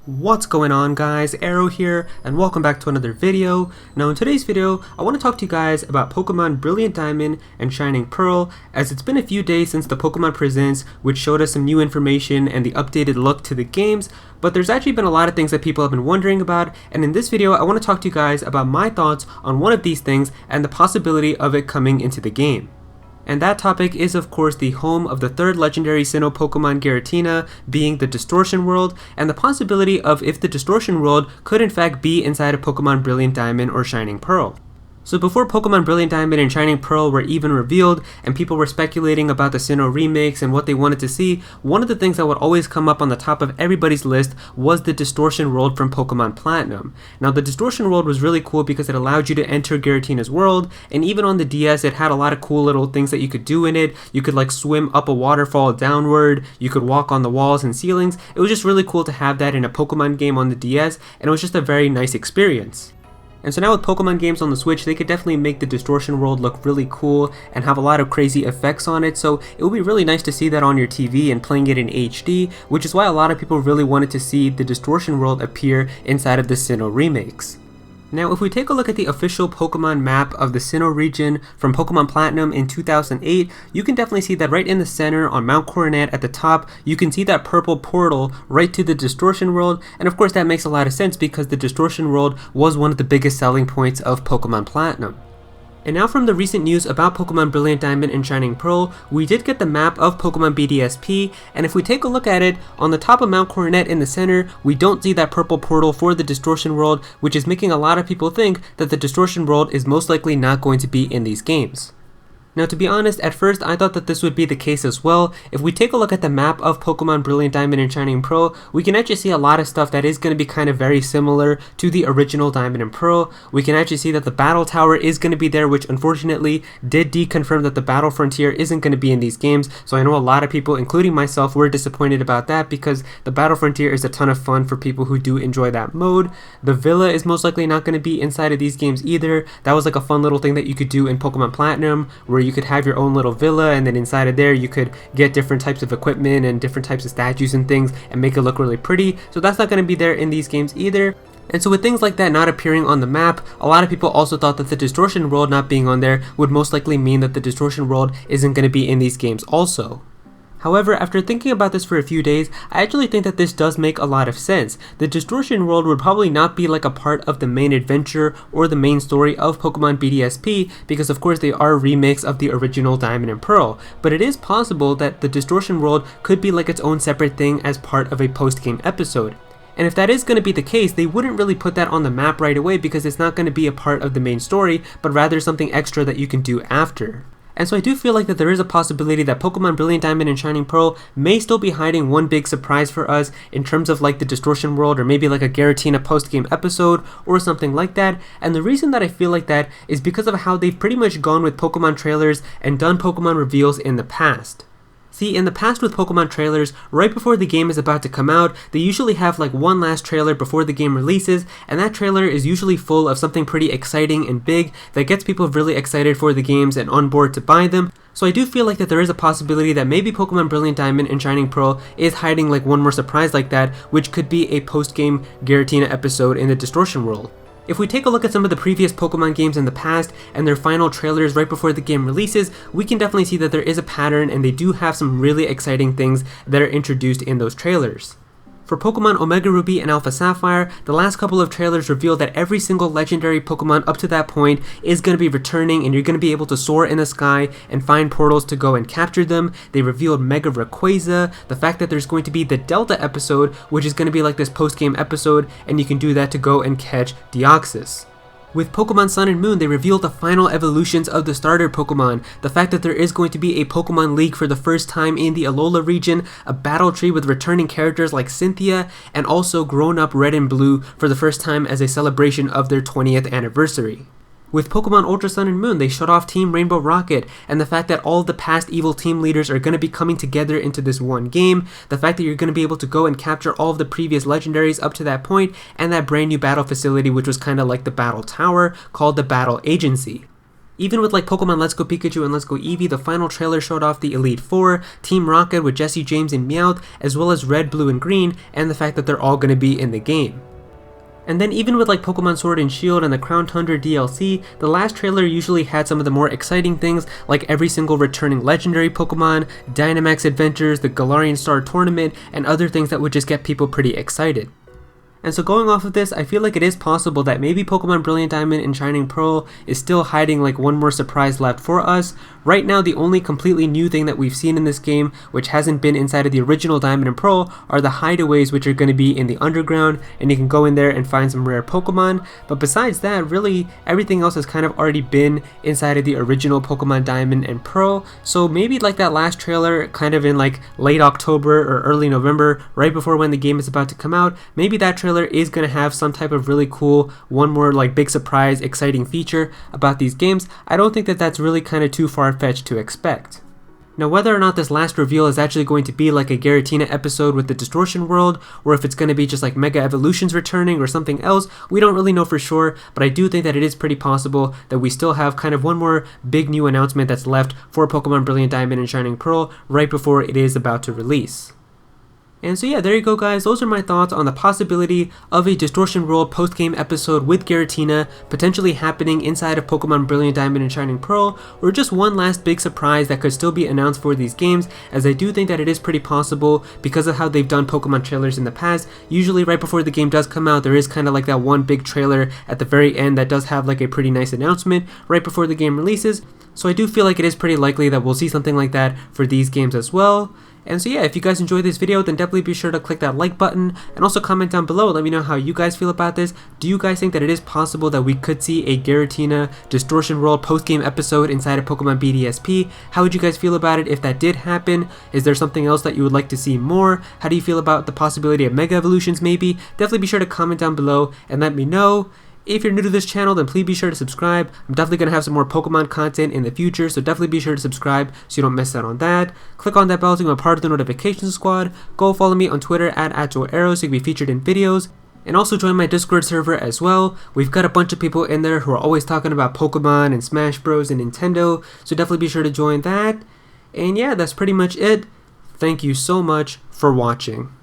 What's going on, guys? Aero here, and welcome back to another video. Now in today's video, I want to talk to you guys about Pokemon Brilliant Diamond and Shining Pearl, as it's been a few days since the Pokemon Presents, which showed us some new information and the updated look to the games, but there's actually been a lot of things that people have been wondering about, and in this video I want to talk to you guys about my thoughts on one of these things and the possibility of it coming into the game. And that topic is of course the home of the third legendary Sinnoh Pokemon Giratina, being the Distortion World, and the possibility of if the Distortion World could in fact be inside of Pokemon Brilliant Diamond or Shining Pearl. So before Pokemon Brilliant Diamond and Shining Pearl were even revealed and people were speculating about the Sinnoh remakes and what they wanted to see, one of the things that would always come up on the top of everybody's list was the Distortion World from Pokemon Platinum. Now the Distortion World was really cool because it allowed you to enter Giratina's world, and even on the DS it had a lot of cool little things that you could do in it. You could like swim up a waterfall downward, you could walk on the walls and ceilings. It was just really cool to have that in a Pokemon game on the DS, and it was just a very nice experience. And so now with Pokemon games on the Switch, they could definitely make the Distortion World look really cool and have a lot of crazy effects on it, so it would be really nice to see that on your TV and playing it in HD, which is why a lot of people really wanted to see the Distortion World appear inside of the Sinnoh remakes. Now if we take a look at the official Pokemon map of the Sinnoh region from Pokemon Platinum in 2008, you can definitely see that right in the center on Mount Coronet at the top, you can see that purple portal right to the Distortion World, and of course that makes a lot of sense because the Distortion World was one of the biggest selling points of Pokemon Platinum. And now from the recent news about Pokemon Brilliant Diamond and Shining Pearl, we did get the map of Pokemon BDSP, and if we take a look at it, on the top of Mount Coronet in the center, we don't see that purple portal for the Distortion World, which is making a lot of people think that the Distortion World is most likely not going to be in these games. Now to be honest, at first I thought that this would be the case as well. If we take a look at the map of Pokemon Brilliant Diamond and Shining Pearl, we can actually see a lot of stuff that is going to be kind of very similar to the original Diamond and Pearl. We can actually see that the Battle Tower is going to be there, which unfortunately did deconfirm that the Battle Frontier isn't going to be in these games, so I know a lot of people, including myself, were disappointed about that because the Battle Frontier is a ton of fun for people who do enjoy that mode. The Villa is most likely not going to be inside of these games either. That was like a fun little thing that you could do in Pokemon Platinum, where you could have your own little villa, and then inside of there you could get different types of equipment and different types of statues and things and make it look really pretty. So that's not going to be there in these games either. And so with things like that not appearing on the map, a lot of people also thought that the Distortion World not being on there would most likely mean that the Distortion World isn't going to be in these games also. However, after thinking about this for a few days, I actually think that this does make a lot of sense. The Distortion World would probably not be like a part of the main adventure or the main story of Pokemon BDSP, because of course they are remakes of the original Diamond and Pearl, but it is possible that the Distortion World could be like its own separate thing as part of a post-game episode. And if that is going to be the case, they wouldn't really put that on the map right away because it's not going to be a part of the main story, but rather something extra that you can do after. And so I do feel like that there is a possibility that Pokemon Brilliant Diamond and Shining Pearl may still be hiding one big surprise for us in terms of like the Distortion World, or maybe like a Giratina post-game episode or something like that. And the reason that I feel like that is because of how they've pretty much gone with Pokemon trailers and done Pokemon reveals in the past. See, in the past with Pokemon trailers, right before the game is about to come out, they usually have like one last trailer before the game releases, and that trailer is usually full of something pretty exciting and big that gets people really excited for the games and on board to buy them. So I do feel like that there is a possibility that maybe Pokemon Brilliant Diamond and Shining Pearl is hiding like one more surprise like that, which could be a post-game Giratina episode in the Distortion World. If we take a look at some of the previous Pokemon games in the past and their final trailers right before the game releases, we can definitely see that there is a pattern and they do have some really exciting things that are introduced in those trailers. For Pokemon Omega Ruby and Alpha Sapphire, the last couple of trailers reveal that every single legendary Pokemon up to that point is going to be returning, and you're going to be able to soar in the sky and find portals to go and capture them. They revealed Mega Rayquaza, the fact that there's going to be the Delta episode, which is going to be like this post-game episode, and you can do that to go and catch Deoxys. With Pokemon Sun and Moon, they revealed the final evolutions of the starter Pokemon, the fact that there is going to be a Pokemon League for the first time in the Alola region, a battle tree with returning characters like Cynthia, and also grown-up Red and Blue for the first time as a celebration of their 20th anniversary. With Pokemon Ultra Sun and Moon, they shut off Team Rainbow Rocket, and the fact that all of the past evil team leaders are going to be coming together into this one game, the fact that you're going to be able to go and capture all of the previous legendaries up to that point, and that brand new battle facility which was kind of like the Battle Tower, called the Battle Agency. Even with like Pokemon Let's Go Pikachu and Let's Go Eevee, the final trailer showed off the Elite Four, Team Rocket with Jesse James and Meowth, as well as Red, Blue, and Green, and the fact that they're all going to be in the game. And then even with like Pokemon Sword and Shield and the Crown Tundra DLC, the last trailer usually had some of the more exciting things like every single returning legendary Pokemon, Dynamax Adventures, the Galarian Star Tournament, and other things that would just get people pretty excited. And so going off of this, I feel like it is possible that maybe Pokemon Brilliant Diamond and Shining Pearl is still hiding like one more surprise left for us. Right now, the only completely new thing that we've seen in this game, which hasn't been inside of the original Diamond and Pearl, are the hideaways, which are going to be in the underground, and you can go in there and find some rare Pokemon. But besides that, really, everything else has kind of already been inside of the original Pokemon Diamond and Pearl. So maybe like that last trailer, kind of in like late October or early November, right before when the game is about to come out, maybe that trailer is going to have some type of really cool, one more like big surprise, exciting feature about these games. I don't think that that's really kind of too far-fetched to expect. Now, whether or not this last reveal is actually going to be like a Giratina episode with the Distortion World, or if it's going to be just like Mega Evolutions returning or something else, we don't really know for sure, but I do think that it is pretty possible that we still have kind of one more big new announcement that's left for Pokemon Brilliant Diamond and Shining Pearl right before it is about to release. And so yeah, there you go guys, those are my thoughts on the possibility of a Distortion World post-game episode with Giratina potentially happening inside of Pokemon Brilliant Diamond and Shining Pearl, or just one last big surprise that could still be announced for these games, as I do think that it is pretty possible because of how they've done Pokemon trailers in the past. Usually right before the game does come out, there is kind of like that one big trailer at the very end that does have like a pretty nice announcement right before the game releases, so I do feel like it is pretty likely that we'll see something like that for these games as well. And so yeah, if you guys enjoyed this video, then definitely be sure to click that like button and also comment down below. Let me know how you guys feel about this. Do you guys think that it is possible that we could see a Giratina Distortion World post-game episode inside of Pokemon BDSP? How would you guys feel about it if that did happen? Is there something else that you would like to see more? How do you feel about the possibility of Mega Evolutions maybe? Definitely be sure to comment down below and let me know. If you're new to this channel, then please be sure to subscribe. I'm definitely going to have some more Pokemon content in the future, so definitely be sure to subscribe so you don't miss out on that. Click on that bell to become a part of the notification squad. Go follow me on Twitter at Aero so you can be featured in videos. And also join my Discord server as well. We've got a bunch of people in there who are always talking about Pokemon and Smash Bros and Nintendo, so definitely be sure to join that. And yeah, that's pretty much it. Thank you so much for watching.